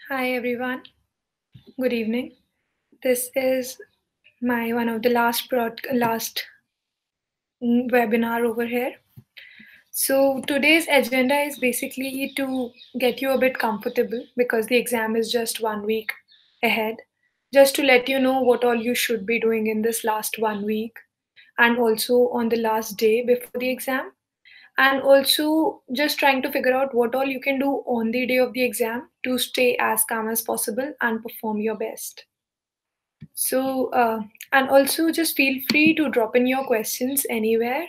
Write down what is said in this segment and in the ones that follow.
Hi everyone. Good evening. This is my one of the last webinar over here. So today's agenda is basically to get you a bit comfortable because the exam is just 1 week ahead. Just to let you know what all you should be doing in this last 1 week and also on the last day before the exam, and also just trying to figure out what all you can do on the day of the exam to stay as calm as possible and perform your best. And also just feel free to drop in your questions anywhere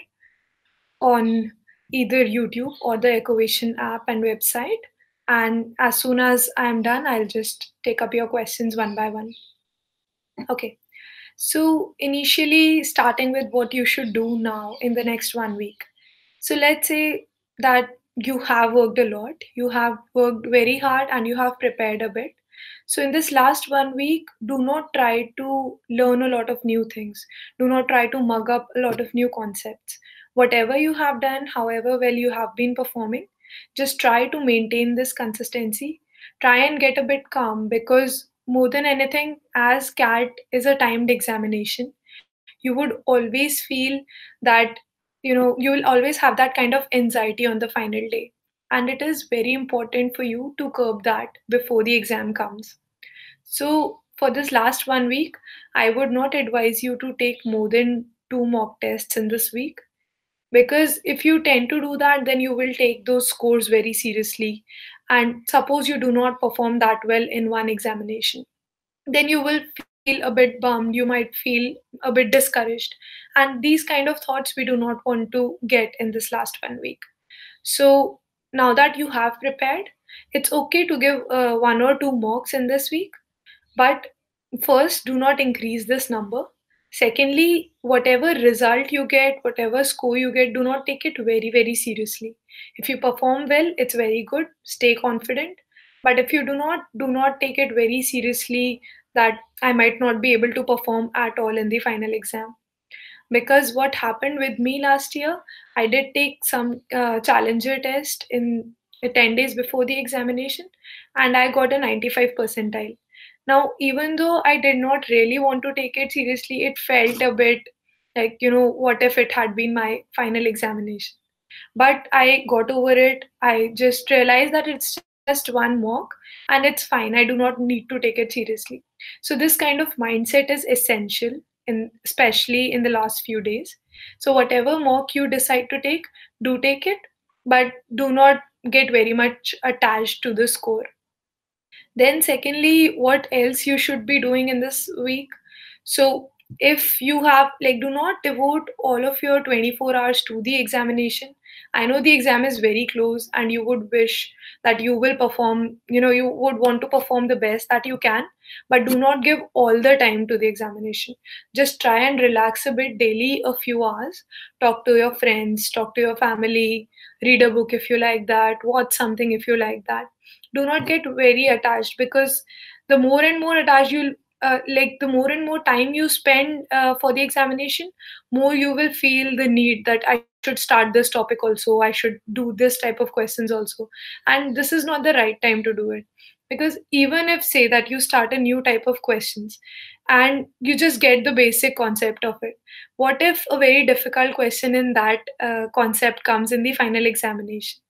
on either YouTube or the Eckovation app and website. And as soon as I'm done, I'll just take up your questions one by one. Okay. So, initially, starting with what you should do now in the next 1 week. So, let's say that you have worked a lot, you have worked very hard, and you have prepared a bit. So, in this last 1 week, do not try to learn a lot of new things. Do not try to mug up a lot of new concepts. Whatever you have done, however well you have been performing, just try to maintain this consistency. Try and get a bit calm because more than anything, as CAT is a timed examination, you would always feel that you will always have that kind of anxiety on the final day. And it is very important for you to curb that before the exam comes. So, for this last 1 week, I would not advise you to take more than two mock tests in this week because if you tend to do that, then you will take those scores very seriously. And suppose you do not perform that well in one examination, then you will feel a bit bummed, you might feel a bit discouraged. And these kind of thoughts we do not want to get in this last 1 week. So now that you have prepared, it's okay to give one or two mocks in this week, but first, do not increase this number. Secondly, whatever result you get, whatever score you get, do not take it very, very seriously. If you perform well, it's very good. Stay confident. But if you do not take it very seriously that I might not be able to perform at all in the final exam. Because what happened with me last year, I did take some challenger test in 10 days before the examination, and I got a 95 percentile. Now, even though I did not really want to take it seriously, it felt a bit like, what if it had been my final examination? But I got over it. I just realized that it's just one mock and it's fine. I do not need to take it seriously. So this kind of mindset is essential in especially in the last few days. So whatever mock you decide to take, do take it, but do not get very much attached to the score. Then, secondly, what else you should be doing in this week? So, if you have, like, do not devote all of your 24 hours to the examination. I know the exam is very close and you would wish that you will perform, you would want to perform the best that you can, but do not give all the time to the examination. Just try and relax a bit daily, a few hours. Talk to your friends, talk to your family, read a book if you like that, watch something if you like that. Do not get very attached because the more and more attached you like the more and more time you spend for the examination, more you will feel the need that I should start this topic also, I should do this type of questions also. And this is not the right time to do it, because even if say that you start a new type of questions and you just get the basic concept of it, what if a very difficult question in that concept comes in the final examination?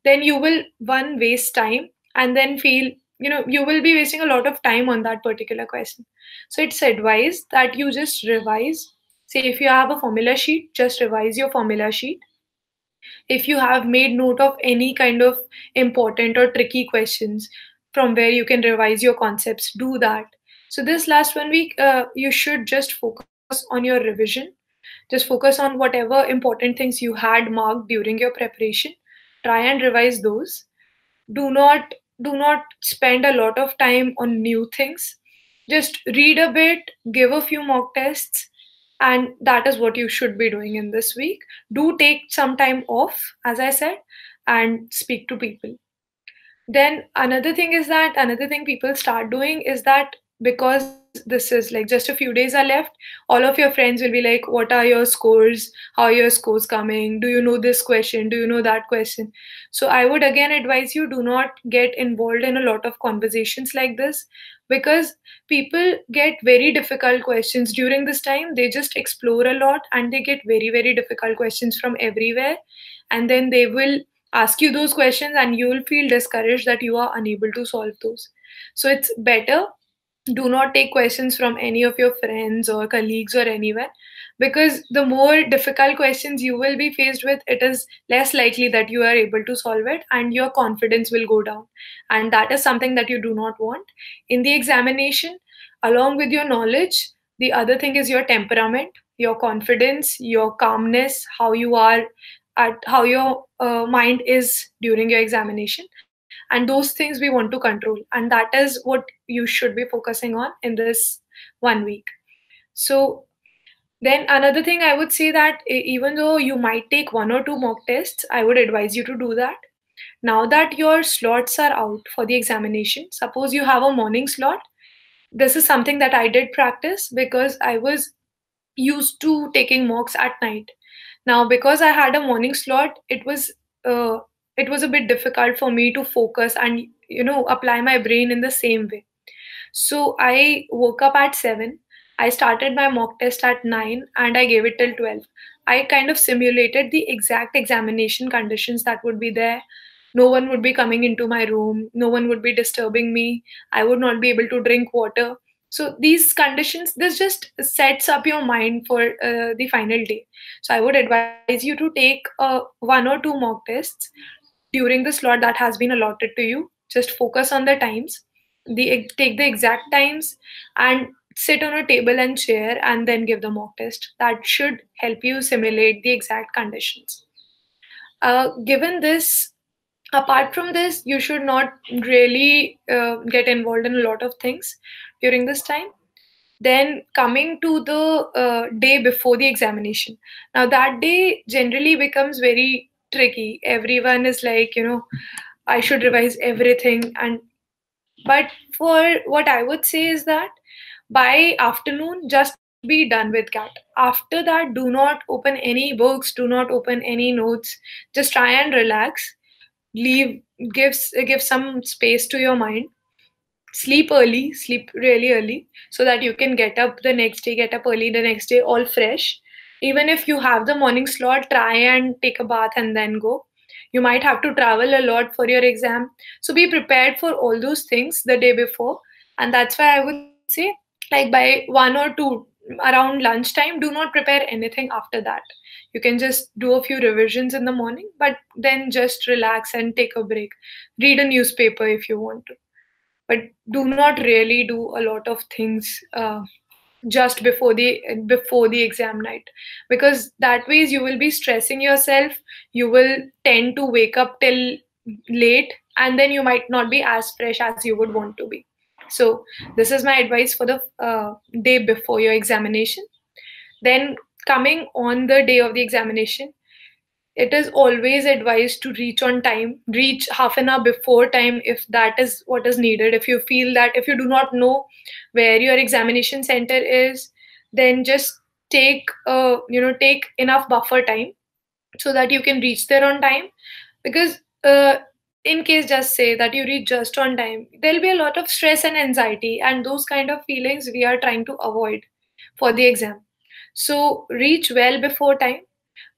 Then you will one waste time and then feel, you will be wasting a lot of time on that particular question. So it's advised that you just revise. Say if you have a formula sheet, just revise your formula sheet. If you have made note of any kind of important or tricky questions from where you can revise your concepts, do that. So this last 1 week, you should just focus on your revision. Just focus on whatever important things you had marked during your preparation. Try and revise those. Do not spend a lot of time on new things. Just read a bit, give a few mock tests, and that is what you should be doing in this week. Do take some time off, as I said, and speak to people. Then another thing people start doing is that because this is like just a few days are left, all of your friends will be like, what are your scores, how are your scores coming, do you know this question, do you know that question? So I would again advise you, do not get involved in a lot of conversations like this, because people get very difficult questions during this time. They just explore a lot and they get very, very difficult questions from everywhere, and then they will ask you those questions and you will feel discouraged that you are unable to solve those. So it's better, do not take questions from any of your friends or colleagues or anywhere, because the more difficult questions you will be faced with, it is less likely that you are able to solve it and your confidence will go down, and that is something that you do not want in the examination. Along with your knowledge, the other thing is your temperament, your confidence, your calmness, how you are at how your mind is during your examination, and those things we want to control, and that is what you should be focusing on in this 1 week. So then another thing I would say that even though you might take one or two mock tests, I would advise you to do that. Now that your slots are out for the examination, suppose you have a morning slot. This is something that I did practice because I was used to taking mocks at night. Now, because I had a morning slot, uh, it was a bit difficult for me to focus and apply my brain in the same way. So I woke up at 7. I started my mock test at 9 and I gave it till 12. I kind of simulated the exact examination conditions that would be there. No one would be coming into my room, no one would be disturbing me, I would not be able to drink water. So these conditions, this just sets up your mind for the final day. So I would advise you to take one or two mock tests during the slot that has been allotted to you. Just focus on the times, take the exact times, and sit on a table and chair and then give the mock test. That should help you simulate the exact conditions. Given this, apart from this, you should not really get involved in a lot of things during this time. Then coming to the day before the examination. Now that day generally becomes very tricky. Everyone is like, I should revise everything. And but for what I would say is that by afternoon, just be done with cat. After that, do not open any books, do not open any notes. Just try and relax. Leave, give some space to your mind. Sleep early, sleep really early, so that you can get up early the next day all fresh. Even if you have the morning slot, try and take a bath and then go. You might have to travel a lot for your exam, so be prepared for all those things the day before. And that's why I would say, like by 1 or 2 around lunchtime, do not prepare anything after that. You can just do a few revisions in the morning, but then just relax and take a break. Read a newspaper if you want to, but do not really do a lot of things just before the exam night, because that ways you will be stressing yourself. You will tend to wake up till late, and then you might not be as fresh as you would want to be. So this is my advice for the day before your examination. Then coming on the day of the examination, it is always advised to reach on time, reach half an hour before time if that is what is needed. If you feel that if you do not know where your examination center is, then just take enough buffer time so that you can reach there on time. Because in case, just say that you reach just on time, there'll be a lot of stress and anxiety, and those kind of feelings we are trying to avoid for the exam. So reach well before time,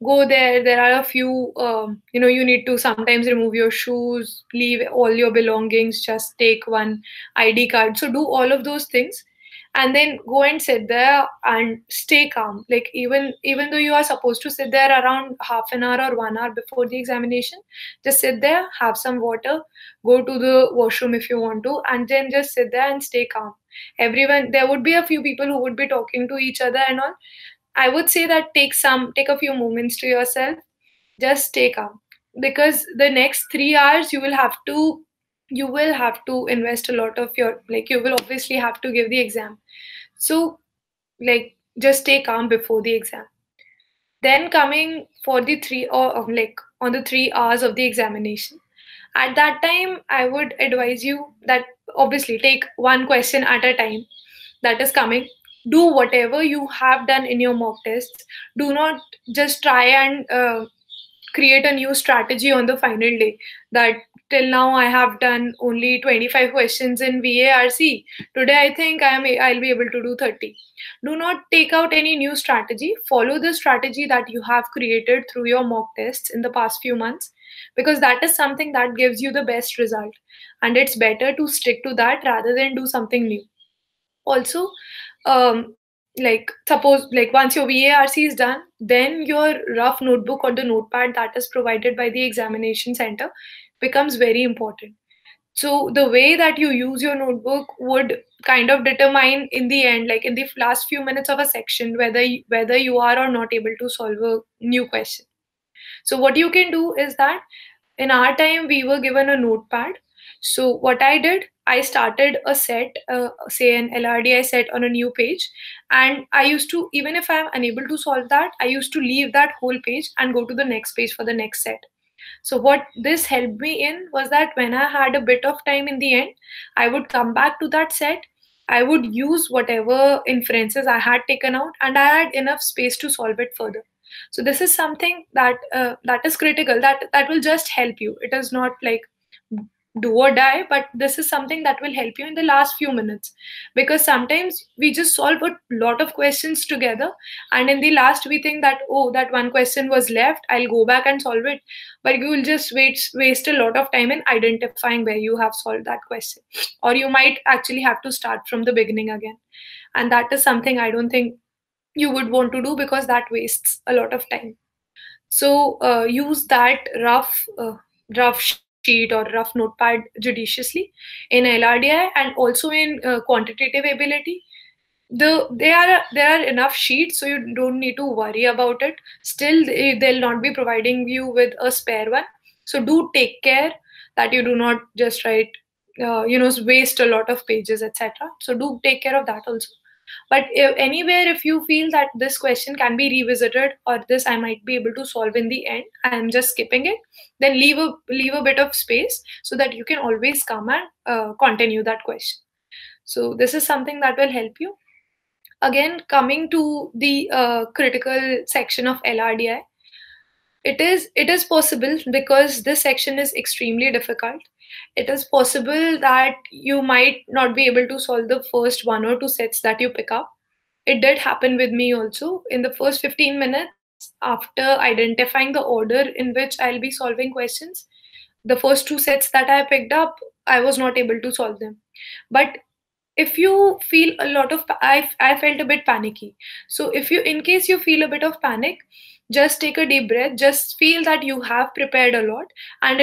go there. There are a few, you need to sometimes remove your shoes, leave all your belongings, just take one ID card. So do all of those things, and then go and sit there and stay calm. Like even though you are supposed to sit there around half an hour or 1 hour before the examination, just sit there, have some water, go to the washroom if you want to, and then just sit there and stay calm. Everyone, there would be a few people who would be talking to each other and all. I would say that take a few moments to yourself, just stay calm, because the next 3 hours you will have to invest a lot of your, like, you will obviously have to give the exam. So, like, just stay calm before the exam. Then coming for the three, or like on the 3 hours of the examination, at that time I would advise you that obviously take one question at a time that is coming. Do whatever you have done in your mock tests. Do not just try and create a new strategy on the final day, that till now I have done only 25 questions in VARC. Today I think I'll be able to do 30. Do not take out any new strategy. Follow the strategy that you have created through your mock tests in the past few months, because that is something that gives you the best result. And it's better to stick to that rather than do something new. Also, like suppose like once your VARC is done, then your rough notebook or the notepad that is provided by the examination center becomes very important. So the way that you use your notebook would kind of determine in the end, like in the last few minutes of a section, whether you are or not able to solve a new question. So what you can do is that in our time we were given a notepad. So what I did, I started a set, say an LRDI set on a new page, and I used to, even if I'm unable to solve that, I used to leave that whole page and go to the next page for the next set. So what this helped me in was that when I had a bit of time in the end, I would come back to that set. I would use whatever inferences I had taken out, and I had enough space to solve it further. So this is something that is critical. That will just help you. It is not like do or die, but this is something that will help you in the last few minutes, because sometimes we just solve a lot of questions together, and in the last we think that, oh, that one question was left, I'll go back and solve it, but you will just waste a lot of time in identifying where you have solved that question, or you might actually have to start from the beginning again, and that is something I don't think you would want to do, because that wastes a lot of time. So use that rough sheet or rough notepad judiciously in LRDI, and also in quantitative ability. There are enough sheets, so you don't need to worry about it. Still, they'll not be providing you with a spare one. So do take care that you do not just write, waste a lot of pages, etc. So do take care of that also. But anywhere, if you feel that this question can be revisited, or this I might be able to solve in the end, I am just skipping it, then leave a bit of space so that you can always come and continue that question. So this is something that will help you. Again, coming to the critical section of LRDI, it is possible, because this section is extremely difficult. It is possible that you might not be able to solve the first one or two sets that you pick up. It did happen with me also. In the first 15 minutes, after identifying the order in which I'll be solving questions, the first two sets that I picked up, I was not able to solve them. But if you feel a lot of, I felt a bit panicky. So if you, in case you feel a bit of panic, just take a deep breath, just feel that you have prepared a lot, and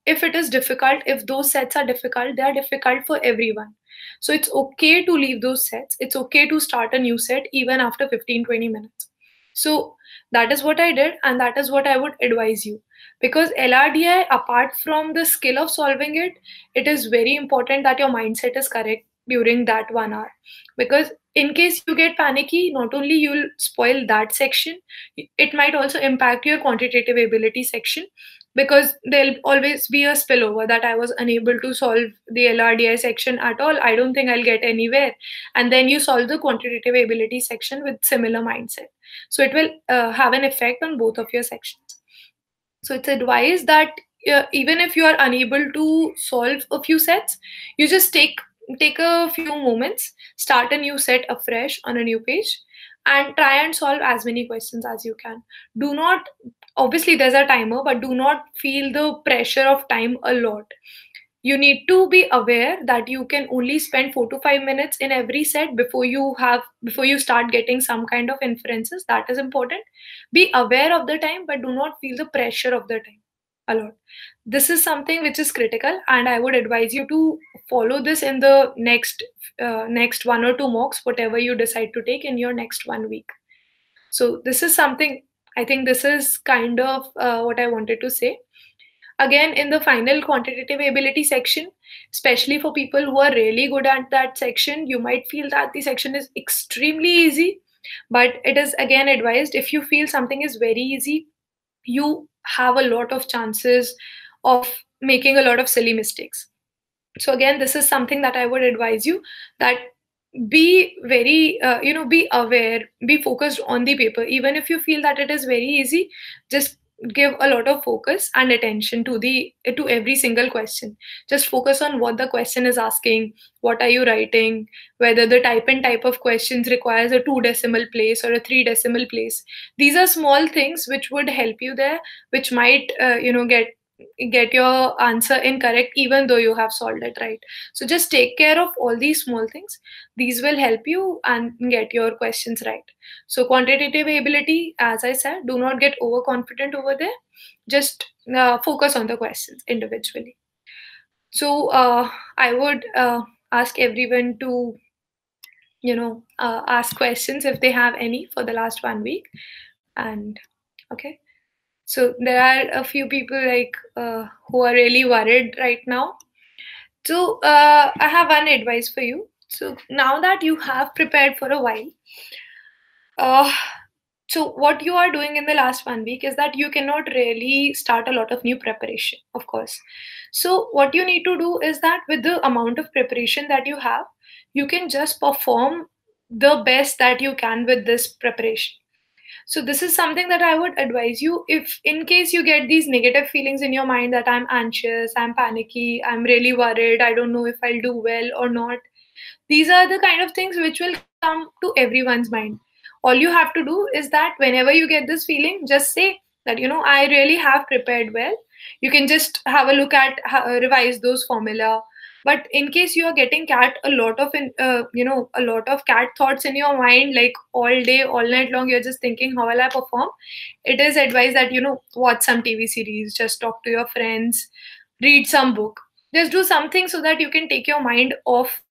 if it is difficult, if those sets are difficult, they are difficult for everyone. So it's okay to leave those sets. It's okay to start a new set even after 15-20 minutes. So that is what I did, and that is what I would advise you. Because LRDI, apart from the skill of solving it, it is very important that your mindset is correct during that 1 hour. Because in case you get panicky, not only you'll spoil that section, it might also impact your quantitative ability section, because there'll always be a spillover that I was unable to solve the LRDI section at all, I don't think I'll get anywhere. And then you solve the quantitative ability section with similar mindset. So it will have an effect on both of your sections. So it's advised that even if you are unable to solve a few sets, you just take a few moments, start a new set afresh on a new page, and try and solve as many questions as you can. Do not, obviously there's a timer, but do not feel the pressure of time a lot. You need to be aware that you can only spend 4 to 5 minutes in every set before you start getting some kind of inferences. That is important. Be aware of the time, but do not feel the pressure of the time a lot. This is something which is critical, and I would advise you to follow this in the next 1 or 2 mocks, whatever you decide to take in your next 1 week. So this is something, I think this is kind of what I wanted to say. Again, in the final quantitative ability section, especially for people who are really good at that section, you might feel that the section is extremely easy, but it is again advised, if you feel something is very easy, you have a lot of chances of making a lot of silly mistakes. So again, this is something that I would advise you, that be very be aware, be focused on the paper. Even if you feel that it is very easy, just give a lot of focus and attention to every single question. Just focus on what the question is asking, what are you writing, whether the type of questions requires a 2 decimal place or a 3 decimal place. These are small things which would help you there, which might get your answer incorrect even though you have solved it right. So just take care of all these small things. These will help you and get your questions right. So quantitative ability, as I said, do not get overconfident over there. Just focus on the questions individually. So I would ask everyone to ask questions if they have any for the last 1 week. And okay, so there are a few people who are really worried right now. So I have one advice for you. So now that you have prepared for a while, uh, so what you are doing in the last 1 week is that you cannot really start a lot of new preparation, of course. So what you need to do is that with the amount of preparation that you have, you can just perform the best that you can with this preparation. So this is something that I would advise you. If in case you get these negative feelings in your mind that I'm anxious, I'm panicky, I'm really worried, I don't know if I'll do well or not, these are the kind of things which will come to everyone's mind. All you have to do is that whenever you get this feeling, just say that, I really have prepared well. You can just have a look at, revise those formula. But in case you are getting a lot of cat thoughts in your mind, like all day, all night long, you're just thinking, how will I perform? It is advised that, watch some TV series, just talk to your friends, read some book. Just do something so that you can take your mind off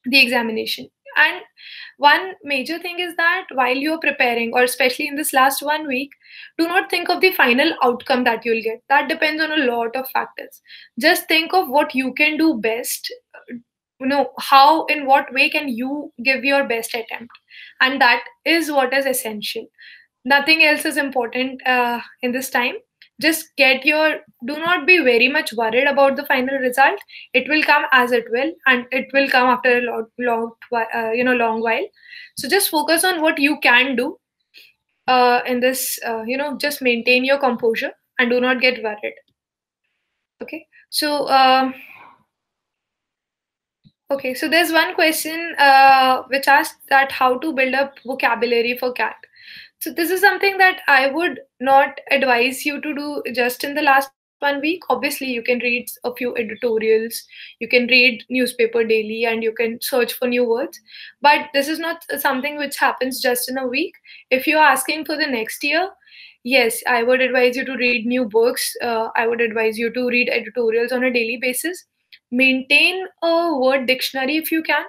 the examination. And one major thing is that while you're preparing, or especially in this last 1 week, do not think of the final outcome that you'll get. That depends on a lot of factors. Just think of what you can do best. How, in what way can you give your best attempt? And that is what is essential. Nothing else is important in this time. Just do not be very much worried about the final result. It will come as it will, and it will come after a long while. So just focus on what you can do in this. Just maintain your composure and do not get worried. Okay. So okay, so there's one question which asks that how to build up vocabulary for cat. So this is something that I would not advise you to do just in the last 1 week. Obviously, you can read a few editorials, you can read newspaper daily, and you can search for new words. But this is not something which happens just in a week. If you're asking for the next year, yes, I would advise you to read new books. I would advise you to read editorials on a daily basis. Maintain a word dictionary if you can,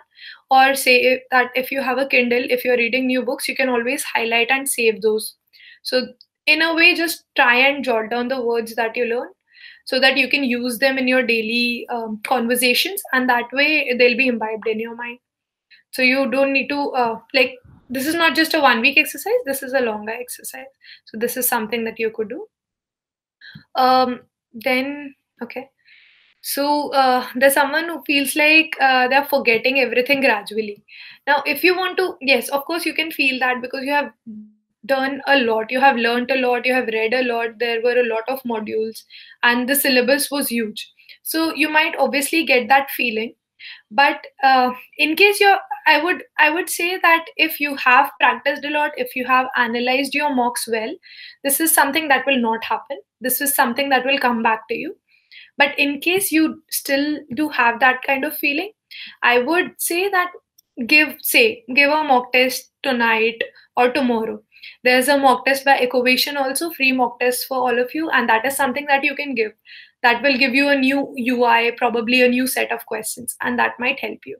or say that if you have a Kindle, if you're reading new books, you can always highlight and save those. So in a way, just try and jot down the words that you learn so that you can use them in your daily conversations, and that way they'll be imbibed in your mind. So you don't need to this is not just a 1 week exercise, this is a longer exercise. So this is something that you could do. Then okay, so there's someone who feels like they're forgetting everything gradually. Now, if you want to, yes, of course, you can feel that because you have done a lot, you have learned a lot, you have read a lot, there were a lot of modules, and the syllabus was huge. So you might obviously get that feeling. But in case you're, I would say that if you have practiced a lot, if you have analyzed your mocks well, this is something that will not happen. This is something that will come back to you. But in case you still do have that kind of feeling, I would say that give a mock test tonight or tomorrow. There's a mock test by Eckovation also, free mock test for all of you, and that is something that you can give. That will give you a new UI, probably a new set of questions, and that might help you.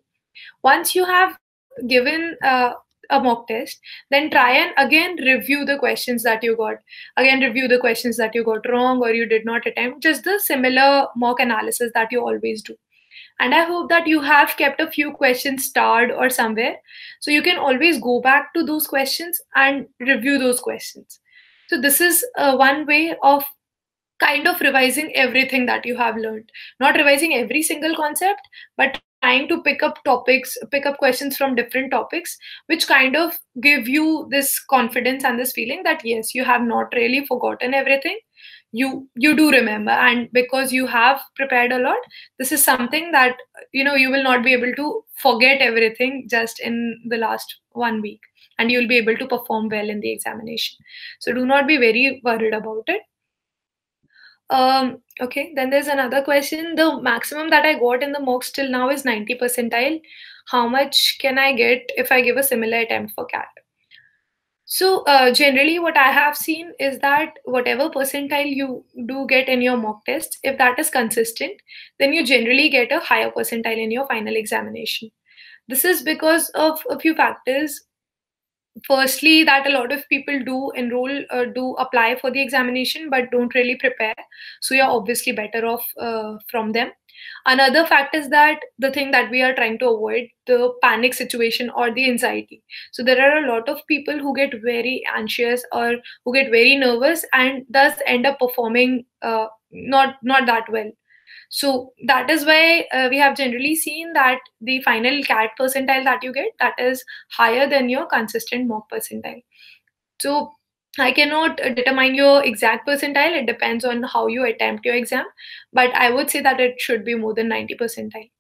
Once you have given a mock test, then try and again review the questions that you got. Again, review the questions that you got wrong or you did not attempt, just the similar mock analysis that you always do. And I hope that you have kept a few questions starred or somewhere, so you can always go back to those questions and review those questions. So this is one way of kind of revising everything that you have learned. Not revising every single concept, but trying to pick up topics, pick up questions from different topics, which kind of give you this confidence and this feeling that yes, you have not really forgotten everything. You do remember, and because you have prepared a lot, this is something that you will not be able to forget everything just in the last 1 week, and you'll be able to perform well in the examination. So do not be very worried about it. Okay, then there's another question. The maximum that I got in the mocks till now is 90 percentile. How much can I get if I give a similar attempt for CAT? So, generally, what I have seen is that whatever percentile you do get in your mock tests, if that is consistent, then you generally get a higher percentile in your final examination. This is because of a few factors. Firstly, that a lot of people do enroll, do apply for the examination, but don't really prepare. So you're obviously better off from them. Another fact is that the thing that we are trying to avoid, the panic situation or the anxiety. So there are a lot of people who get very anxious or who get very nervous and thus end up performing not that well. So that is why we have generally seen that the final CAT percentile that you get, that is higher than your consistent mock percentile. So I cannot determine your exact percentile. It depends on how you attempt your exam, but I would say that it should be more than 90 percentile.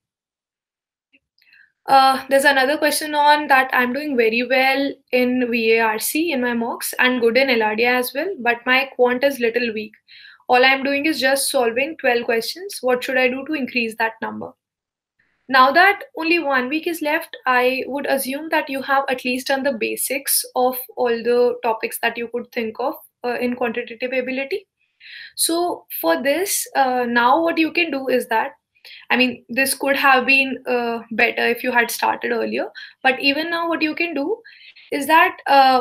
There's another question on that I'm doing very well in VARC in my mocks and good in LRD as well, but my quant is little weak. All I'm doing is just solving 12 questions. What should I do to increase that number? Now that only 1 week is left, I would assume that you have at least done the basics of all the topics that you could think of in quantitative ability. So for this, now what you can do is that, I mean, this could have been better if you had started earlier, but even now what you can do is that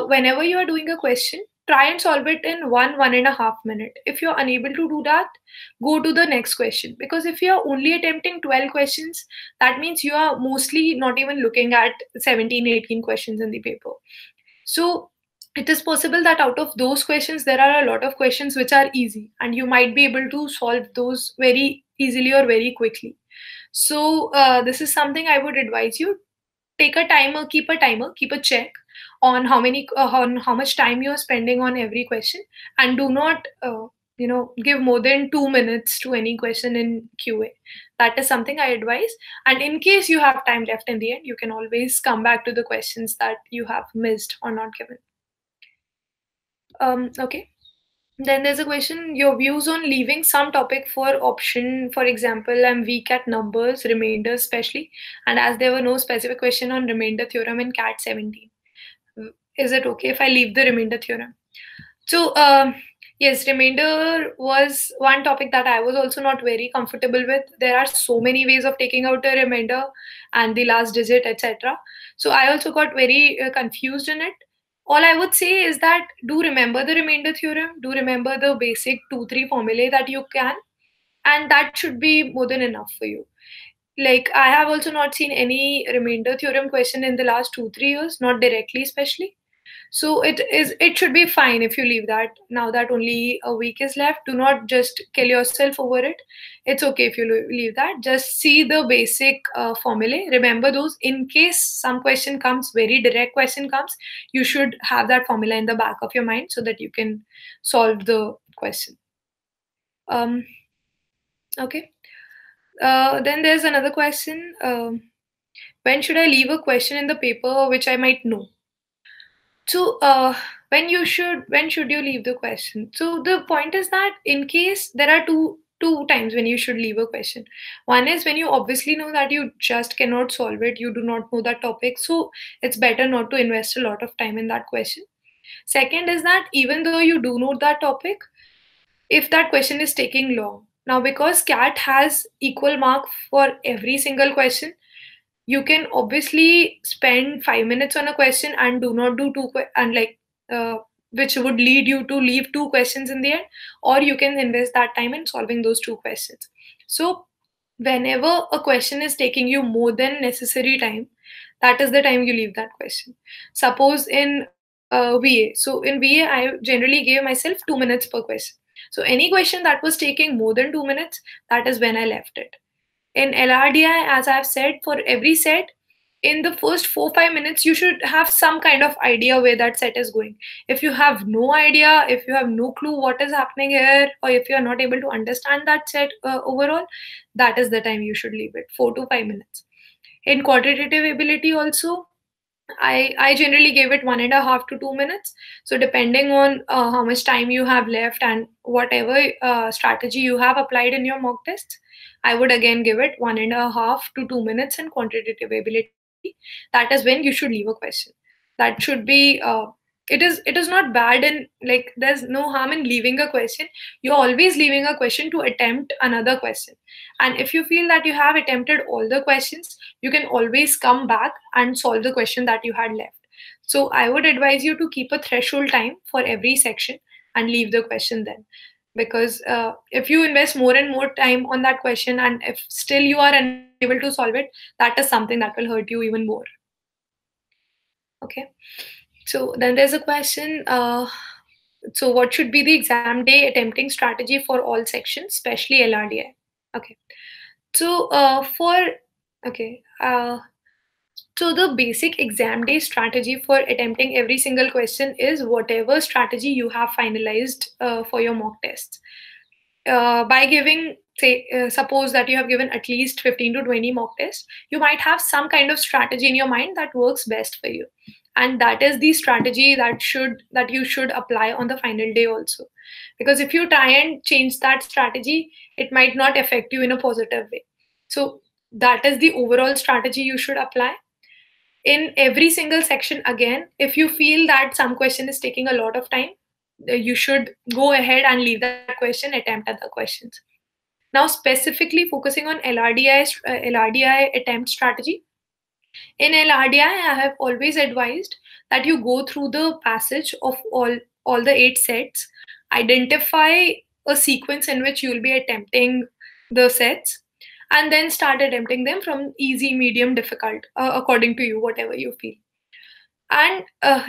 whenever you are doing a question, try and solve it in 1.5 minute. If you're unable to do that, go to the next question, because if you're only attempting 12 questions, that means you are mostly not even looking at 17, 18 questions in the paper. So it is possible that out of those questions, there are a lot of questions which are easy, and you might be able to solve those very easily or very quickly. So this is something I would advise you. Take a timer, keep a check on how much time you are spending on every question, and do not give more than 2 minutes to any question in QA. That is something I advise. And in case you have time left in the end, you can always come back to the questions that you have missed or not given. Okay. Then there's a question, your views on leaving some topic for option. For example, I'm weak at numbers, remainder especially, and as there were no specific question on remainder theorem in CAT 17. Is it okay if I leave the remainder theorem? So, yes, remainder was one topic that I was also not very comfortable with. There are so many ways of taking out a remainder and the last digit, etc. So I also got very confused in it. All I would say is that do remember the remainder theorem, do remember the basic 2-3 formulae that you can, and that should be more than enough for you. Like, I have also not seen any remainder theorem question in the last 2-3 years, not directly especially. So it should be fine if you leave that. Now that only a week is left, do not just kill yourself over it. It's okay if you leave that. Just see the basic formulae. Remember those. In case some question comes, very direct question comes, you should have that formula in the back of your mind so that you can solve the question. Okay. Then there's another question. When should I leave a question in the paper which I might know? So when should you leave the question? So the point is that in case there are two times when you should leave a question. One is when you obviously know that you just cannot solve it, you do not know that topic, so it's better not to invest a lot of time in that question. Second is that even though you do know that topic, if that question is taking long. Now, because CAT has equal mark for every single question, you can obviously spend 5 minutes on a question and do not do which would lead you to leave two questions in the end, or you can invest that time in solving those two questions. So whenever a question is taking you more than necessary time, that is the time you leave that question. Suppose in VA, so in VA I generally gave myself 2 minutes per question. So any question that was taking more than 2 minutes, that is when I left it. In LRDI, as I've said, for every set, in the first 4-5 minutes, you should have some kind of idea where that set is going. If you have no idea, if you have no clue what is happening here, or if you are not able to understand that set overall, that is the time you should leave it, 4 to 5 minutes. In quantitative ability also, I generally gave it 1.5 to 2 minutes. So depending on how much time you have left and whatever strategy you have applied in your mock tests, I would again give it 1.5 to 2 minutes in quantitative ability. That is when you should leave a question. That should be it is not bad, and like there's no harm in leaving a question. You're always leaving a question to attempt another question. And if you feel that you have attempted all the questions, you can always come back and solve the question that you had left. So I would advise you to keep a threshold time for every section and leave the question then. Because if you invest more and more time on that question, and if still you are unable to solve it, that is something that will hurt you even more. Okay. So then there's a question. So what should be the exam day attempting strategy for all sections, especially LRDI? Okay. So so the basic exam day strategy for attempting every single question is whatever strategy you have finalized for your mock tests. By giving, suppose that you have given at least 15 to 20 mock tests, you might have some kind of strategy in your mind that works best for you. And that is the strategy that you should apply on the final day also. Because if you try and change that strategy, it might not affect you in a positive way. So that is the overall strategy you should apply. In every single section, again, if you feel that some question is taking a lot of time, you should go ahead and leave that question, attempt other questions. Now, specifically focusing on LRDI attempt strategy. In LRDI, I have always advised that you go through the passage of all the 8 sets, identify a sequence in which you will be attempting the sets, and then start attempting them from easy, medium, difficult, according to you, whatever you feel. And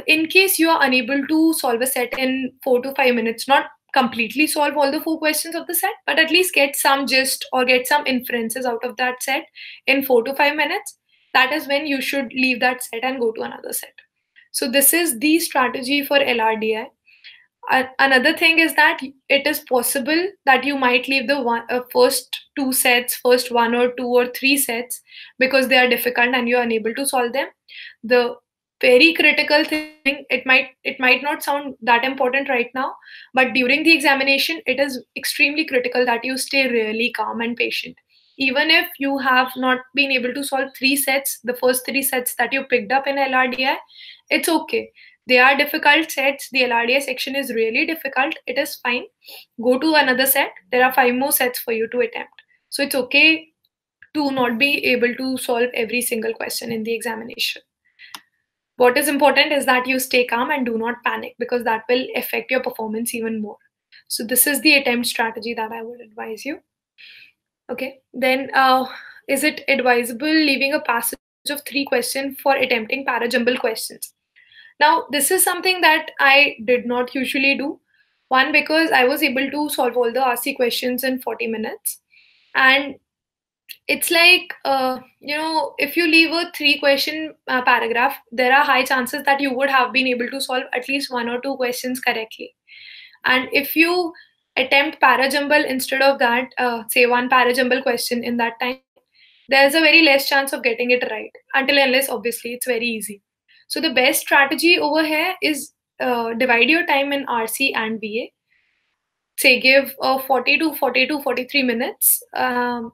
in case you are unable to solve a set in 4 to 5 minutes, not completely solve all the 4 questions of the set, but at least get some gist or get some inferences out of that set in 4 to 5 minutes, that is when you should leave that set and go to another set. So this is the strategy for LRDI. Another thing is that it is possible that you might leave the first 2 sets, first 1 or 2 or 3 sets, because they are difficult and you are unable to solve them. The very critical thing, it might not sound that important right now, but during the examination, it is extremely critical that you stay really calm and patient. Even if you have not been able to solve 3 sets, the first 3 sets that you picked up in LRDI, it's okay. They are difficult sets. The LRDI section is really difficult. It is fine. Go to another set. There are 5 more sets for you to attempt. So it's okay to not be able to solve every single question in the examination. What is important is that you stay calm and do not panic, because that will affect your performance even more. So this is the attempt strategy that I would advise you. Okay, then is it advisable leaving a passage of 3 questions for attempting parajumble questions? Now, this is something that I did not usually do. One, because I was able to solve all the RC questions in 40 minutes. And it's like, if you leave a 3-question paragraph, there are high chances that you would have been able to solve at least 1 or 2 questions correctly. And if you attempt parajumble instead of that, say 1 parajumble question in that time, there's a very less chance of getting it right, until unless obviously it's very easy. So the best strategy over here is divide your time in RC and VA. Say give 40 to 43 minutes to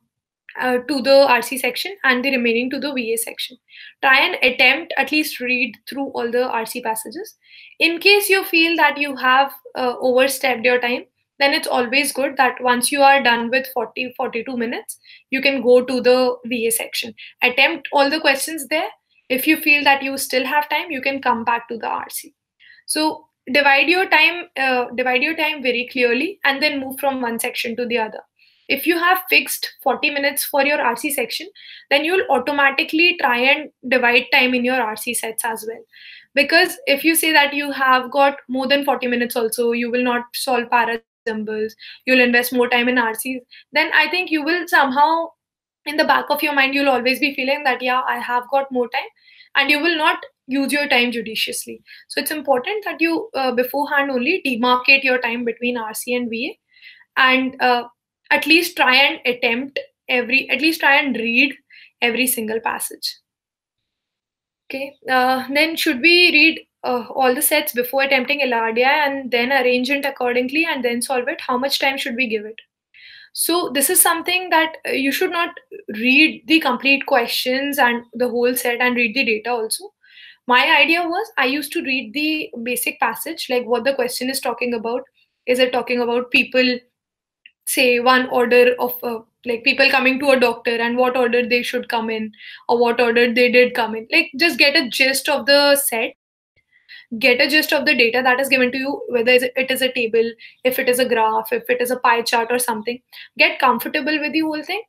the RC section and the remaining to the VA section. Try and attempt at least read through all the RC passages. In case you feel that you have overstepped your time, then it's always good that once you are done with 42 minutes, you can go to the VA section. Attempt all the questions there. If you feel that you still have time, you can come back to the RC. So divide your time very clearly, and then move from one section to the other. If you have fixed 40 minutes for your RC section, then you'll automatically try and divide time in your RC sets as well. Because if you say that you have got more than 40 minutes also, you will not solve parajumble Parajumbles, you'll invest more time in RCs, then I think you will somehow, in the back of your mind, you'll always be feeling that, yeah, I have got more time, and you will not use your time judiciously. So it's important that you beforehand only demarcate your time between RC and VA, and at least try and at least try and read every single passage. Okay, then should we read all the sets before attempting LRDI and then arrange it accordingly and then solve it? How much time should we give it? So this is something that you should not read the complete questions and the whole set and read the data also. My idea was I used to read the basic passage, like what the question is talking about. Is it talking about people, say one order of like people coming to a doctor and what order they should come in, or what order they did come in? Like just get a gist of the set, get a gist of the data that is given to you, whether it is a table, if it is a graph, if it is a pie chart or something. Get comfortable with the whole thing,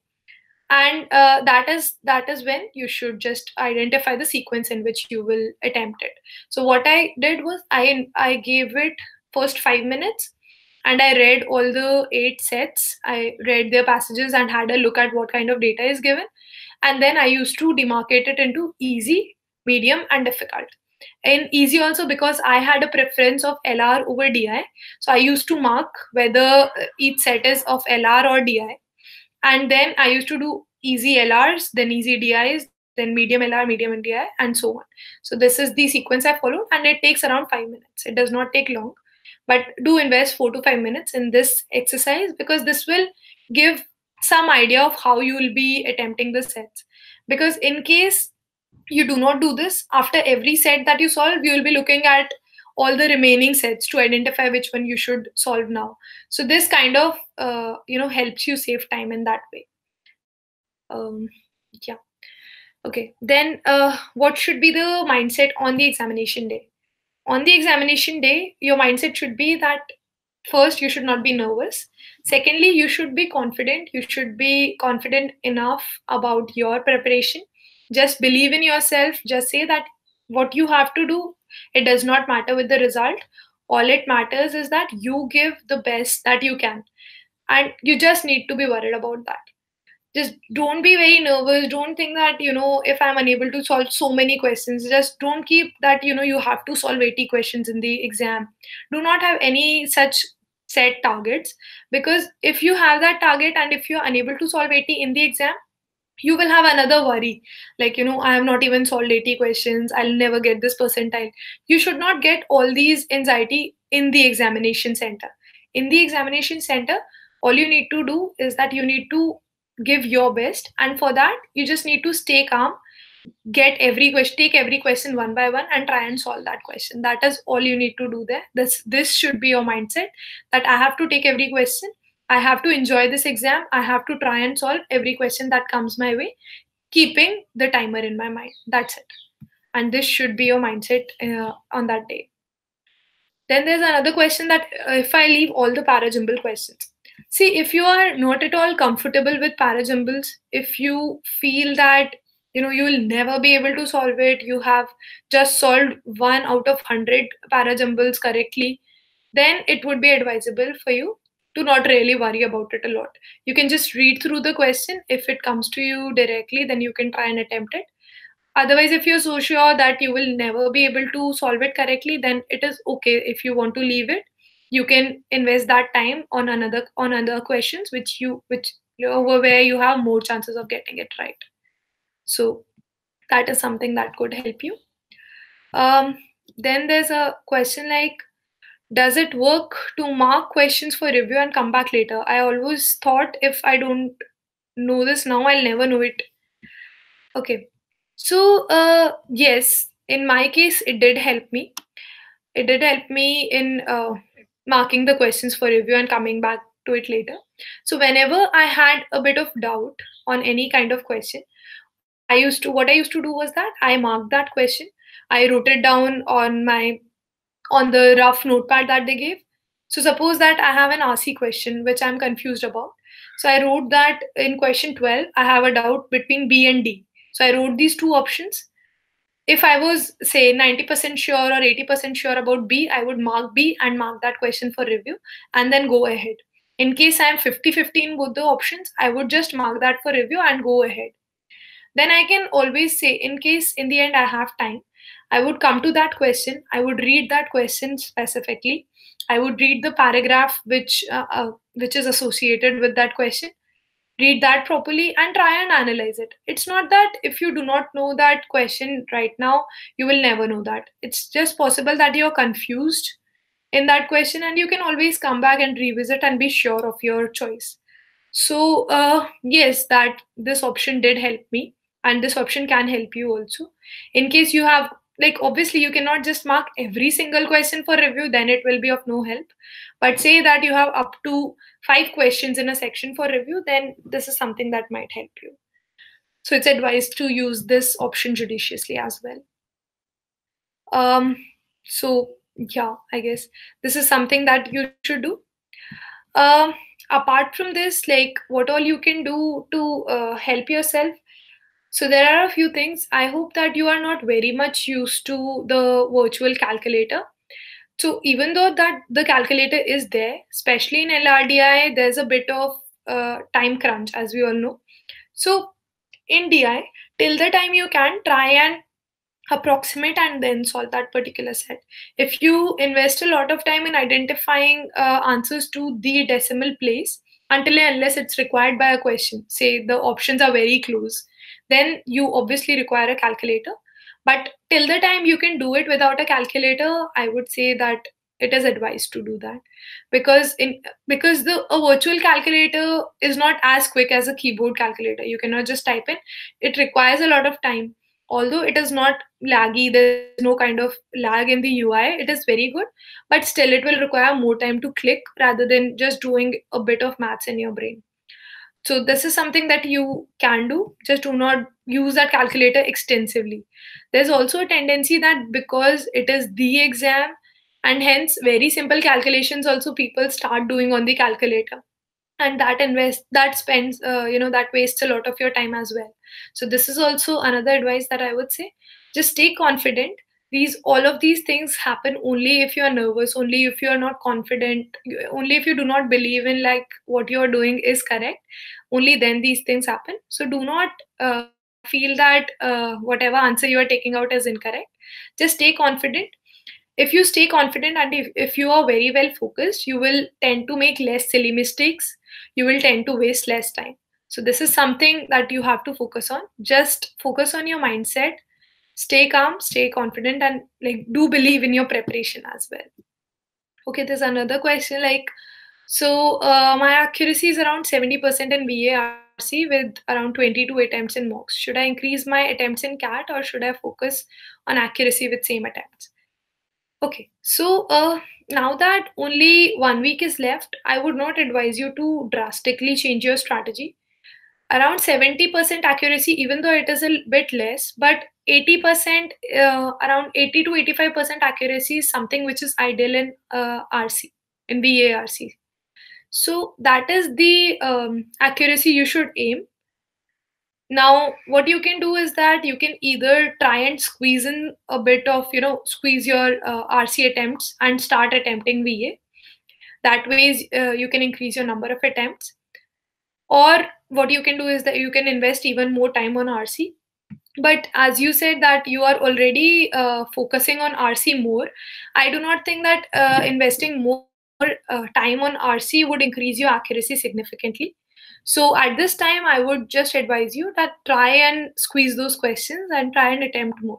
and that is when you should just identify the sequence in which you will attempt it. So what I did was I gave it first 5 minutes, and I read all the 8 sets. I read their passages and had a look at what kind of data is given, and then I used to demarcate it into easy, medium, and difficult. In easy also, because I had a preference of LR over DI, so I used to mark whether each set is of LR or DI, and then I used to do easy LRs, then easy DIs, then medium LR, medium and DI, and so on. So this is the sequence I followed, and it takes around 5 minutes. It does not take long, but do invest 4 to 5 minutes in this exercise, because this will give some idea of how you will be attempting the sets. Because in case you do not do this, after every set that you solve, you will be looking at all the remaining sets to identify which one you should solve now. So this kind of helps you save time in that way. Yeah. Okay. Then what should be the mindset on the examination day? On the examination day, your mindset should be that first, you should not be nervous. Secondly, you should be confident. You should be confident enough about your preparation. Just believe in yourself. Just say that what you have to do, it does not matter with the result. All it matters is that you give the best that you can. And you just need to be worried about that. Just don't be very nervous. Don't think that, if I'm unable to solve so many questions, just don't keep that, you have to solve 80 questions in the exam. Do not have any such set targets, because if you have that target and if you're unable to solve 80 in the exam, you will have another worry, like, I have not even solved 80 questions, I'll never get this percentile. You should not get all these anxiety in the examination center. In the examination center, all you need to do is that you need to give your best, and for that you just need to stay calm, take every question one by one and try and solve that question. That is all you need to do there. This should be your mindset, that I have to take every question, I have to enjoy this exam, I have to try and solve every question that comes my way, keeping the timer in my mind. That's it. And this should be your mindset on that day. Then there's another question that if I leave all the parajumble questions. See, if you are not at all comfortable with parajumbles, if you feel that you will never be able to solve it, you have just solved 1 out of 100 parajumbles correctly, then it would be advisable for you to not really worry about it a lot. You can just read through the question. If it comes to you directly, then you can try and attempt it. Otherwise, if you're so sure that you will never be able to solve it correctly, then it is okay. If you want to leave it, you can invest that time on other questions which where you have more chances of getting it right. So that is something that could help you. Then there's a question like, does it work to mark questions for review and come back later? I always thought if I don't know this now, I'll never know it. Okay. So, yes, in my case, it did help me. It did help me in marking the questions for review and coming back to it later. So whenever I had a bit of doubt on any kind of question, what I used to do was that I marked that question. I wrote it down on the rough notepad that they gave. So suppose that I have an RC question which I'm confused about. So I wrote that in question 12, I have a doubt between B and D. So I wrote these two options. if I was, say, 90% sure or 80% sure about B, I would mark B and mark that question for review and then go ahead. In case I'm 50-50 in both the options, I would just mark that for review and go ahead. Then I can always say, in case in the end I have time, I would come to that question, I would read that question specifically, I would read the paragraph which is associated with that question, read that properly and try and analyze it. It's not that if you do not know that question right now, you will never know that. It's just possible that you're confused in that question and you can always come back and revisit and be sure of your choice. So, yes, that this option did help me, and this option can help you also. In case you have, like, obviously, you cannot just mark every single question for review, then it will be of no help. But say that you have up to 5 questions in a section for review, then this is something that might help you. So, it's advised to use this option judiciously as well. So, yeah, I guess this is something that you should do. Um, Apart from this, like what all you can do to help yourself. So there are a few things. I hope that you are not very much used to the virtual calculator. So even though that the calculator is there, especially in LRDI, there's a bit of time crunch, as we all know. So in DI, till the time you can try and approximate and then solve that particular set. If you invest a lot of time in identifying answers to the decimal place until and unless it's required by a question, say the options are very close, then you obviously require a calculator. But till the time you can do it without a calculator, I would say that it is advised to do that, because the a virtual calculator is not as quick as a keyboard calculator. You cannot just type in. It requires a lot of time. Although it is not laggy, there's no kind of lag in the UI, it is very good, but still it will require more time to click rather than just doing a bit of maths in your brain. So this is something that you can do, just do not use that calculator extensively. There's also a tendency that because it is the exam and hence very simple calculations also people start doing on the calculator, and that spends that wastes a lot of your time as well. So this is also another advice that I would say. Just stay confident. These All of these things happen only if you are nervous, only if you are not confident, only if you do not believe in like what you are doing is correct, only then these things happen. So do not feel that whatever answer you are taking out is incorrect. Just stay confident. If you stay confident and if you are very well focused, you will tend to make less silly mistakes, you will tend to waste less time. So this is something that you have to focus on. Just focus on your mindset, stay calm, stay confident, and like do believe in your preparation as well. Okay, there's another question like, so my accuracy is around 70% in BARC with around 22 attempts in mocks. Should I increase my attempts in CAT or should I focus on accuracy with same attempts? Okay, so now that only 1 week is left, I would not advise you to drastically change your strategy. Around 70% accuracy, even though it is a bit less, but 80%, around 80 to 85% accuracy is something which is ideal in RC, in BARC. So that is the accuracy you should aim. Now, what you can do is that you can either try and squeeze in a bit of, squeeze your RC attempts and start attempting VA. That way, you can increase your number of attempts. Or what you can do is that you can invest even more time on RC. But as you said that you are already focusing on RC more, I do not think that investing more time on RC would increase your accuracy significantly. So at this time, I would just advise you that try and squeeze those questions and try and attempt more.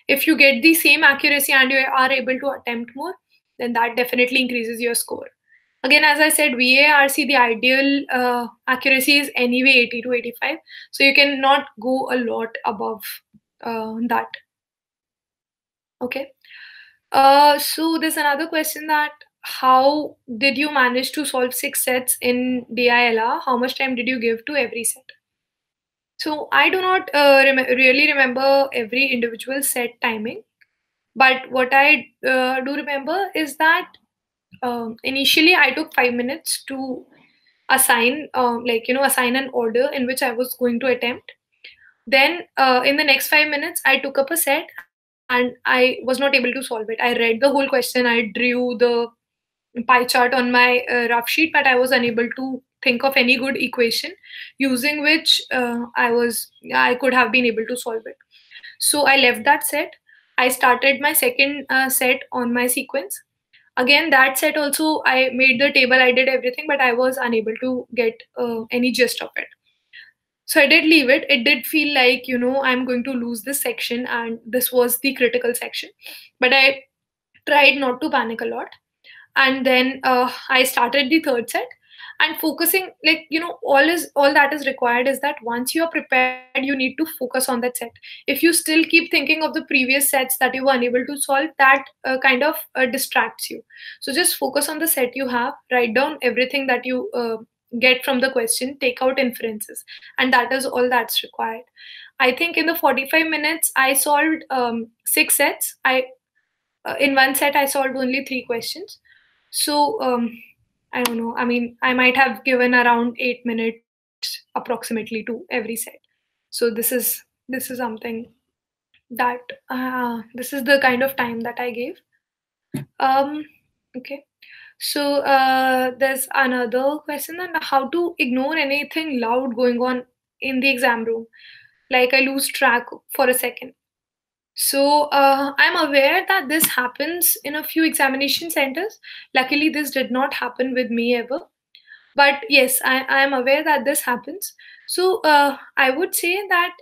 If you get the same accuracy and you are able to attempt more, then that definitely increases your score. Again, as I said, VARC, the ideal accuracy is anyway 80 to 85. So you cannot go a lot above that. Okay. So there's another question that how did you manage to solve 6 sets in DILR? How much time did you give to every set? So I do not really remember every individual set timing, but what I do remember is that initially I took 5 minutes to assign, assign an order in which I was going to attempt. Then in the next 5 minutes, I took up a set and I was not able to solve it. I read the whole question, I drew the pie chart on my rough sheet, but I was unable to think of any good equation using which I could have been able to solve it. So I left that set. I started my second set on my sequence. Again, that set also, I made the table, I did everything, but I was unable to get any gist of it. So I did leave it. It did feel like, I'm going to lose this section, and this was the critical section. But I tried not to panic a lot. And then I started the third set, and focusing, like, all that is required is that once you are prepared, you need to focus on that set. If you still keep thinking of the previous sets that you were unable to solve, that kind of distracts you. So just focus on the set you have, write down everything that you get from the question, take out inferences, and that is all that's required. I think in the 45 minutes I solved 6 sets. I In one set I solved only 3 questions. So I don't know. I mean, I might have given around 8 minutes approximately to every set. So this is something that this is the kind of time that I gave. Um, okay. So there's another question: on how to ignore anything loud going on in the exam room, like I lose track for a second. So I'm aware that this happens in a few examination centers. Luckily, this did not happen with me ever. But yes, I am aware that this happens. So I would say that,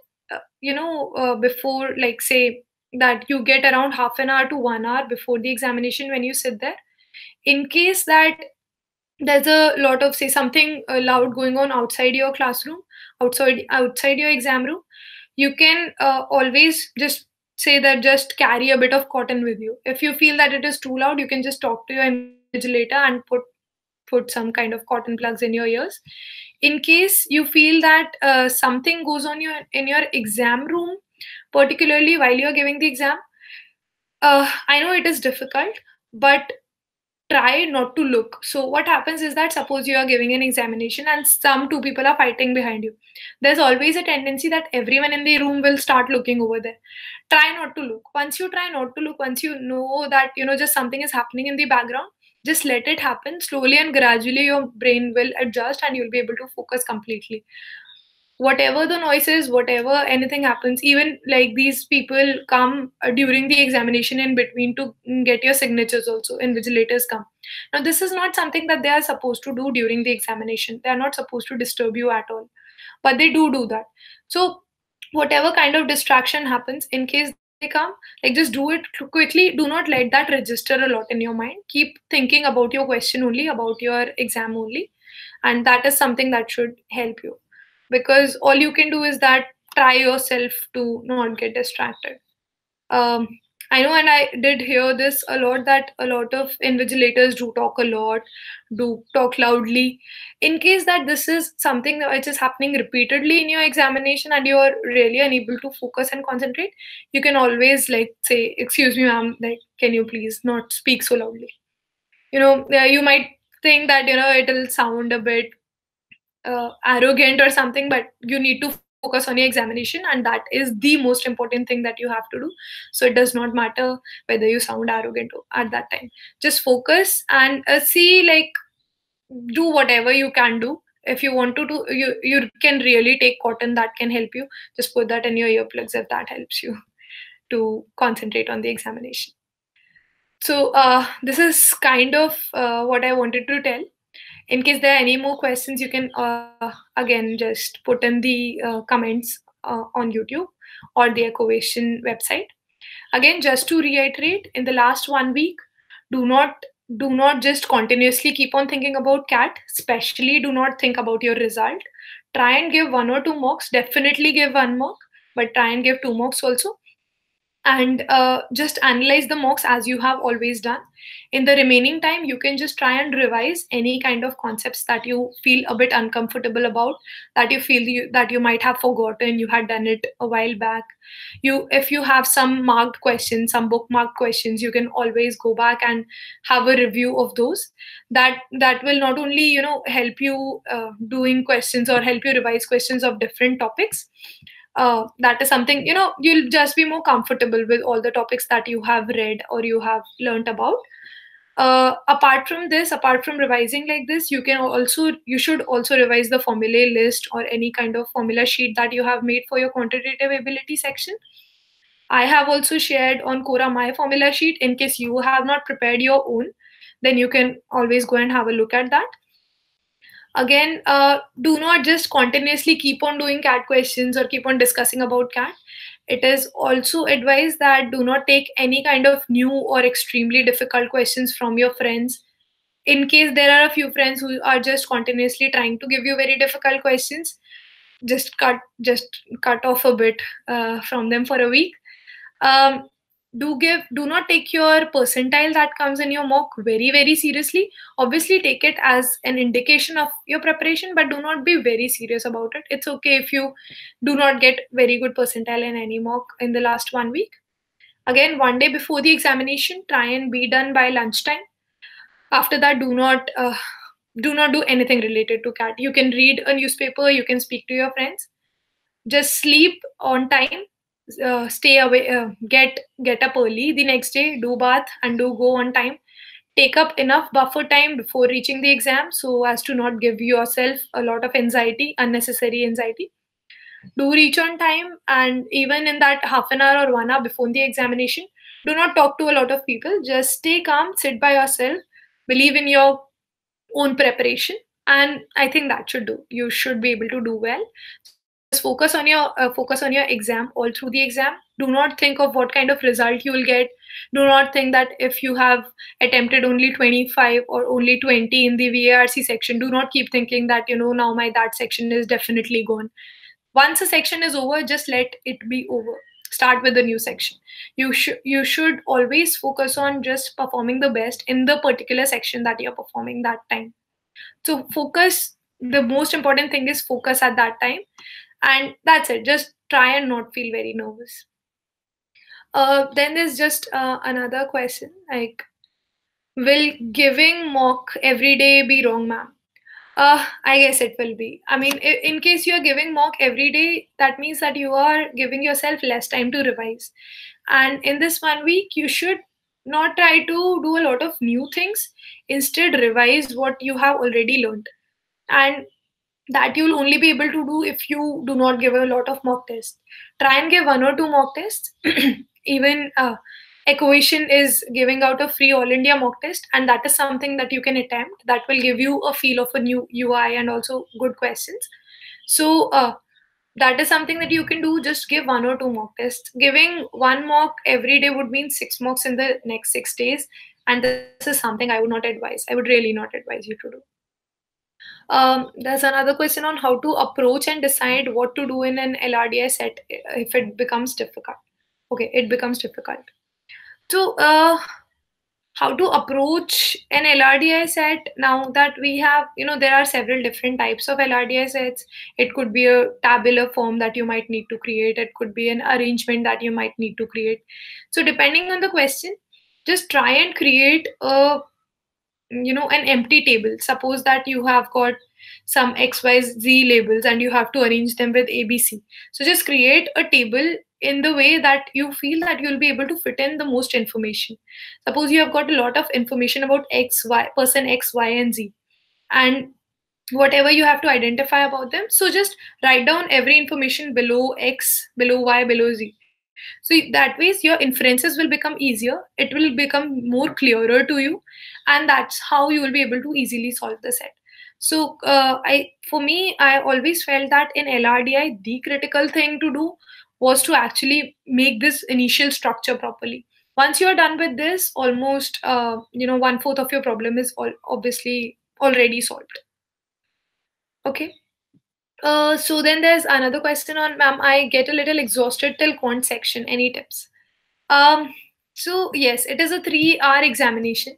before, like, say, that you get around half an hour to 1 hour before the examination when you sit there. In case that there's a lot of, say, something loud going on outside your classroom, outside your exam room, you can always just say that just carry a bit of cotton with you. If you feel that it is too loud, you can just talk to your invigilator and put some kind of cotton plugs in your ears. In case you feel that something goes on in your exam room, particularly while you're giving the exam, I know it is difficult, but try not to look. So what happens is that, suppose you are giving an examination and some two people are fighting behind you. There's always a tendency that everyone in the room will start looking over there. Try not to look. Once you try not to look, once you know that, just something is happening in the background, just let it happen. Slowly and gradually your brain will adjust and you'll be able to focus completely. Whatever the noise is, whatever anything happens, even like these people come during the examination in between to get your signatures also, invigilators come. Now, this is not something that they are supposed to do during the examination. They are not supposed to disturb you at all, but they do that. So whatever kind of distraction happens, in case they come, like, just do it quickly. Do not let that register a lot in your mind. Keep thinking about your question only, about your exam only, and that is something that should help you, because all you can do is that try yourself to not get distracted. um, I know, and I did hear this a lot, that a lot of invigilators do talk a lot, do talk loudly. In case that this is something which is happening repeatedly in your examination and you are really unable to focus and concentrate, you can always, like, say, "Excuse me, ma'am, like, can you please not speak so loudly?" You might think that, it'll sound a bit arrogant or something, but you need to focus on your examination, and that is the most important thing that you have to do. So it does not matter whether you sound arrogant at that time. Just focus and see, like, do whatever you can do. If you want to do, you can really take cotton, that can help you. Just put that in your earplugs if that helps you to concentrate on the examination. So this is kind of what I wanted to tell. In case there are any more questions, you can again just put in the comments on YouTube or the Eckovation website. Again, just to reiterate, in the last 1 week, do not just continuously keep on thinking about CAT. Especially, do not think about your result. Try and give 1 or 2 mocks. Definitely give 1 mock, but try and give 2 mocks also, and just analyze the mocks as you have always done. In the remaining time, you can just try and revise any kind of concepts that you feel a bit uncomfortable about, that you feel that you might have forgotten, you had done it a while back. If you have some marked questions, some bookmarked questions, you can always go back and have a review of those. That will not only, help you doing questions or help you revise questions of different topics, That is something, you'll just be more comfortable with all the topics that you have read or you have learnt about. Apart from this, apart from revising like this, you should also revise the formulae list or any kind of formula sheet that you have made for your quantitative ability section. I have also shared on Quora my formula sheet. In case you have not prepared your own, then you can always go and have a look at that. Again, do not just continuously keep on doing CAT questions or keep on discussing about CAT. It is also advised that do not take any kind of new or extremely difficult questions from your friends. In case there are a few friends who are just continuously trying to give you very difficult questions, just cut off a bit from them for a week. um, do not take your percentile that comes in your mock very very seriously. Obviously take it as an indication of your preparation, but do not be very serious about it. It's okay if you do not get very good percentile in any mock in the last 1 week. Again, one day before the examination, try and be done by lunchtime. After that, do not do anything related to CAT. You can read a newspaper, you can speak to your friends, just sleep on time, stay away, get up early the next day, do bath and do go on time. Take up enough buffer time before reaching the exam so as to not give yourself a lot of anxiety, unnecessary anxiety. Do reach on time, and even in that half an hour or 1 hour before the examination, do not talk to a lot of people. Just stay calm, sit by yourself, believe in your own preparation, and I think that should do. You should be able to do well. Just focus on your exam all through the exam. Do not think of what kind of result you will get. Do not think that if you have attempted only 25 or only 20 in the VARC section, do not keep thinking that now my that section is definitely gone. Once a section is over, just let it be over. Start with a new section. You should always focus on just performing the best in the particular section that you're performing that time. So focus. The most important thing is focus at that time, and that's it. Just try and not feel very nervous. Then there's just another question, like, will giving mock every day be wrong, ma'am? I guess it will be. I mean, in case you're giving mock every day, that means that you are giving yourself less time to revise. And in this 1 week, you should not try to do a lot of new things. Instead, revise what you have already learned. And that you'll only be able to do if you do not give a lot of mock tests. Try and give 1 or 2 mock tests. Even Eckovation is giving out a free all India mock test, and that is something that you can attempt. That will give you a feel of a new UI and also good questions. So that is something that you can do. Just give 1 or 2 mock tests. Giving one mock every day would mean 6 mocks in the next 6 days, and this is something I would not advise. I would really not advise you to do. There's another question on how to approach and decide what to do in an LRDI set if it becomes difficult. Okay, it becomes difficult. So, how to approach an LRDI set now that we have, there are several different types of LRDI sets. It could be a tabular form that you might need to create. It could be an arrangement that you might need to create. So depending on the question, just try and create an empty table. Suppose that you have got some XYZ labels and you have to arrange them with ABC. So just create a table in the way that you feel that you'll be able to fit in the most information. Suppose you have got a lot of information about person X, Y, and Z, and whatever you have to identify about them. So just write down every information below X, below Y, below Z. So that way your inferences will become easier. It will become more clearer to you, and that's how you will be able to easily solve the set. So for me, I always felt that in LRDI, the critical thing to do was to actually make this initial structure properly. Once you're done with this, almost 1/4 of your problem is obviously already solved. Okay. So then there's another question on, ma'am, I get a little exhausted till quant section. Any tips? So yes, it is a 3-hour examination,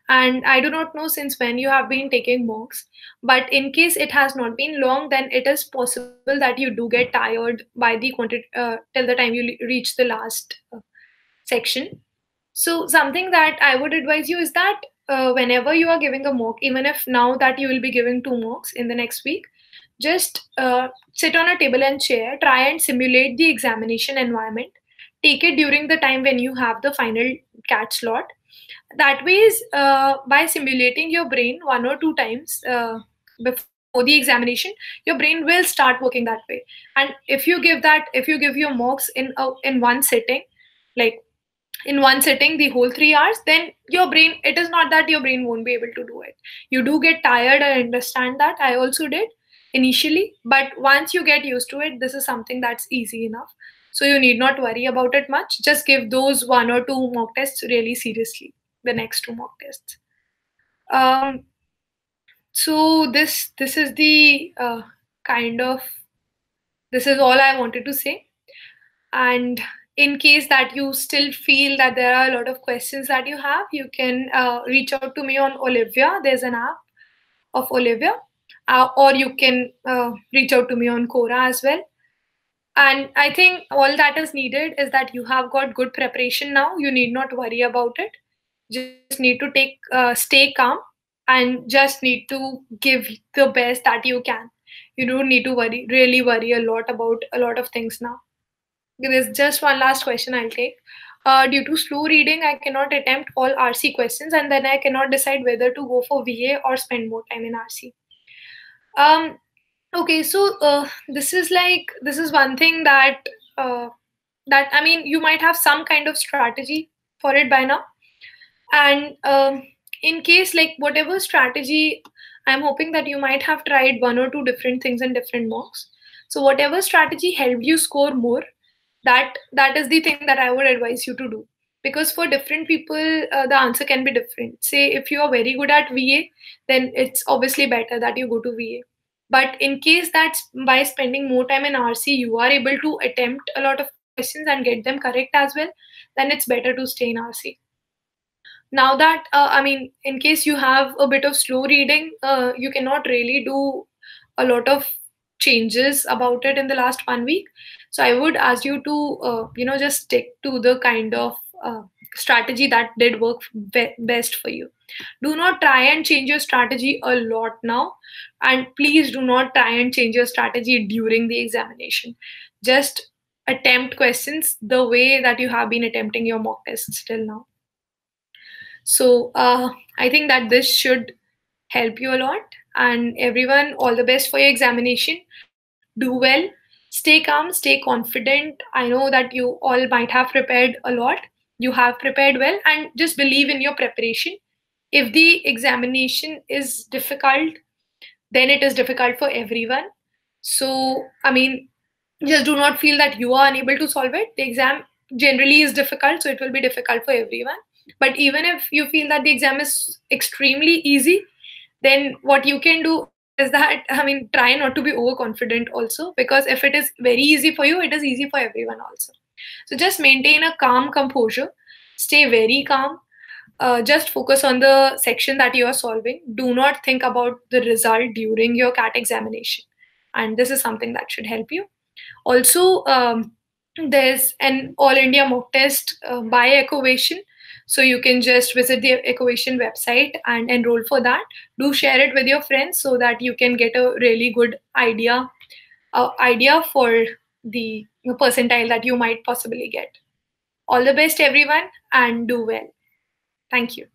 and I do not know since when you have been taking mocks, but in case it has not been long, then it is possible that you do get tired by the till the time you reach the last section. So something that I would advise you is that whenever you are giving a mock, even if now that you will be giving 2 mocks in the next week, Just sit on a table and chair, try and simulate the examination environment. Take it during the time when you have the final CAT slot. That way is by simulating your brain 1 or 2 times before the examination, your brain will start working that way. And if you give your mocks in one sitting, like in one sitting the whole 3 hours, then your brain, it is not that your brain won't be able to do it. You do get tired, I understand that. I also did initially, but once you get used to it, this is something that's easy enough. So you need not worry about it much. Just give those 1 or 2 mock tests really seriously, the next 2 mock tests. So this is the kind of this is all I wanted to say. And in case that you still feel that there are a lot of questions that you have, you can reach out to me on Olivia. There's an app of Olivia, or you can reach out to me on Quora as well. And I think all that is needed is that you have got good preparation now. You need not worry about it. Just need to stay calm, and just need to give the best that you can. You don't need to really worry a lot about a lot of things now. There's just one last question I'll take. Due to slow reading, I cannot attempt all RC questions, and then I cannot decide whether to go for VA or spend more time in RC. Okay, so this is one thing that I mean, you might have some kind of strategy for it by now. And in case, like, whatever strategy, I'm hoping that you might have tried 1 or 2 different things in different mocks. So whatever strategy helped you score more, that is the thing that I would advise you to do. Because for different people, the answer can be different. Say if you are very good at VA, then it's obviously better that you go to VA. But in case that by spending more time in RC, you are able to attempt a lot of questions and get them correct as well, then it's better to stay in RC. Now that I mean, in case you have a bit of slow reading, you cannot really do a lot of changes about it in the last 1 week. So I would ask you to just stick to the kind of strategy that did work best for you. Do not try and change your strategy a lot now, and please do not try and change your strategy during the examination. Just attempt questions the way that you have been attempting your mock tests till now. So I think that this should help you a lot. And everyone, all the best for your examination. Do well, stay calm, stay confident. I know that you all might have prepared a lot. You have prepared well, and just believe in your preparation. If the examination is difficult, then it is difficult for everyone. So, I mean, just do not feel that you are unable to solve it. The exam generally is difficult, so it will be difficult for everyone. But even if you feel that the exam is extremely easy, then what you can do is that, I mean, try not to be overconfident also, because if it is very easy for you, it is easy for everyone also. So just maintain a calm composure, stay very calm. Just focus on the section that you are solving. Do not think about the result during your CAT examination. And this is something that should help you. Also, there's an All India mock test by Eckovation. So you can just visit the Eckovation website and enroll for that. Do share it with your friends so that you can get a really good idea for the percentile that you might possibly get. All the best, everyone, and do well. Thank you.